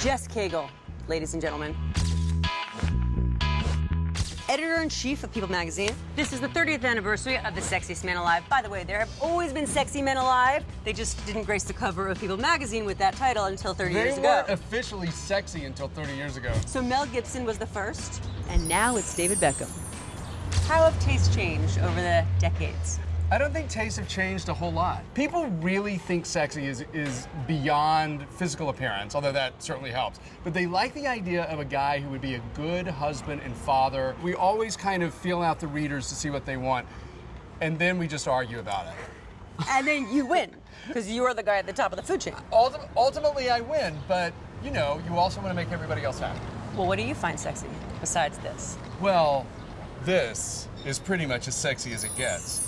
Jess Cagle, ladies and gentlemen. Editor-in-chief of People magazine. This is the 30th anniversary of the Sexiest Man Alive. By the way, there have always been sexy men alive. They just didn't grace the cover of People magazine with that title until 30 years ago. They weren't officially sexy until 30 years ago. So Mel Gibson was the first, and now it's David Beckham. How have tastes changed over the decades? I don't think tastes have changed a whole lot. People really think sexy is beyond physical appearance, although that certainly helps. But they like the idea of a guy who would be a good husband and father. We always kind of feel out the readers to see what they want, and then we just argue about it. And then you win, because you are the guy at the top of the food chain. Ultimately, I win, but you know, you also want to make everybody else happy. Well, what do you find sexy besides this? Well, this is pretty much as sexy as it gets.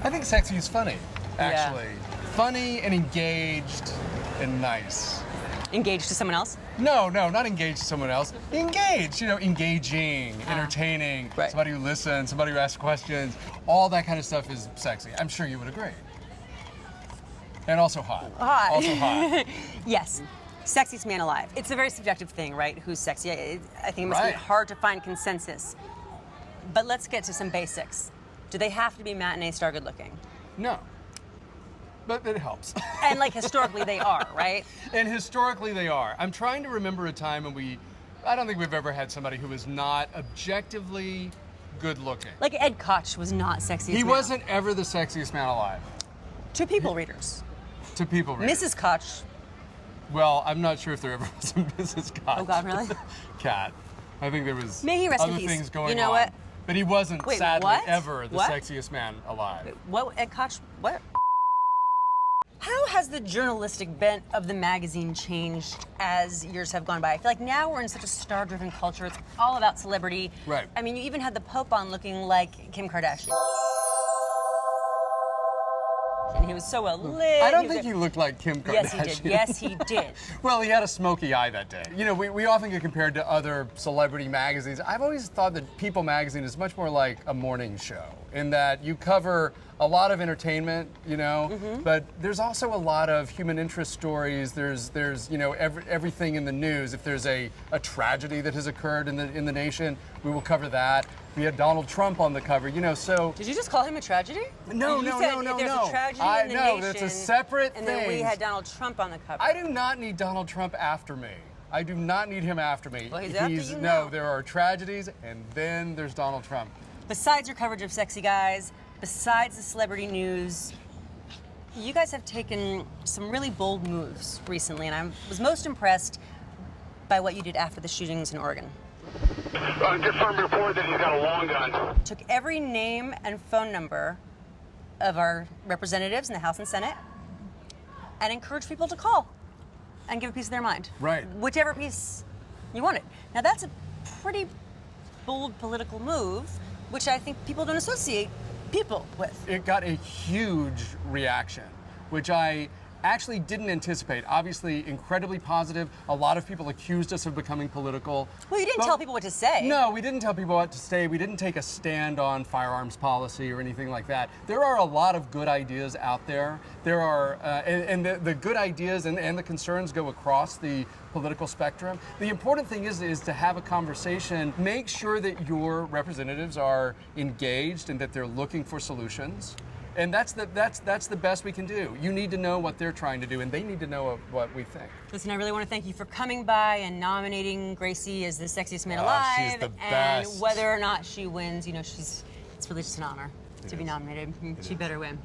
I think sexy is funny, actually. Yeah. Funny and engaged and nice. Engaged to someone else? No, not engaged to someone else. Engaged, you know, engaging, entertaining, right. Somebody who listens, somebody who asks questions. All that kind of stuff is sexy. I'm sure you would agree. And also hot. Hot. Also hot. Yes. Sexiest man alive. It's a very subjective thing, right? Who's sexy? I think it must be hard to find consensus. But let's get to some basics. Do they have to be matinee star good looking? No. But it helps. And like historically they are, right? And historically they are. I'm trying to remember a time when I don't think we've ever had somebody who was not objectively good looking. Like Ed Koch was not sexiest He man. wasn't ever the sexiest man alive. To People readers. To People readers. Mrs. Koch. Well, I'm not sure if there ever was a Mrs. Koch. Oh God, really? Cat. I think there was May he rest in other peace. things going on. You know what? But he wasn't, Wait, sadly, what? ever the What? sexiest man alive. Wait, what? Ed Koch? What? How has the journalistic bent of the magazine changed as years have gone by? I feel like now we're in such a star-driven culture. It's all about celebrity. Right. I mean, you even had the Pope on looking like Kim Kardashian. And he was so well lit. I don't think he looked like Kim Kardashian. Yes, he did. Yes, he did. Well, he had a smoky eye that day. You know, we often get compared to other celebrity magazines. I've always thought that People magazine is much more like a morning show in that you cover a lot of entertainment, you know, but there's also a lot of human interest stories. There's you know, everything in the news. If there's a tragedy that has occurred in the nation, we will cover that. We had Donald Trump on the cover, you know, so... Did you just call him a tragedy? No. There's a tragedy in the nation. That's a separate thing. And then we had Donald Trump on the cover. I do not need Donald Trump after me. I do not need him after me. Well, he's after you No, now. there are tragedies, and then there's Donald Trump. Besides your coverage of sexy guys, besides the celebrity news, you guys have taken some really bold moves recently, and I was most impressed by what you did after the shootings in Oregon. Confirmed report that he's got a long gun. Took every name and phone number of our representatives in the House and Senate and encouraged people to call and give a piece of their mind. Right. Whichever piece you wanted. Now that's a pretty bold political move, which I think people don't associate people with. It got a huge reaction, which I actually didn't anticipate. Obviously, incredibly positive. A lot of people accused us of becoming political. Well, you didn't tell people what to say. No, we didn't tell people what to say. We didn't take a stand on firearms policy or anything like that. There are a lot of good ideas out there. There are, and the good ideas and the concerns go across the political spectrum. The important thing is to have a conversation. Make sure that your representatives are engaged and that they're looking for solutions. And that's the best we can do. You need to know what they're trying to do, and they need to know what we think. Listen, I really want to thank you for coming by and nominating Gracie as the sexiest man alive. She's the best. And whether or not she wins, you know, it's really just an honor to be nominated. She better win.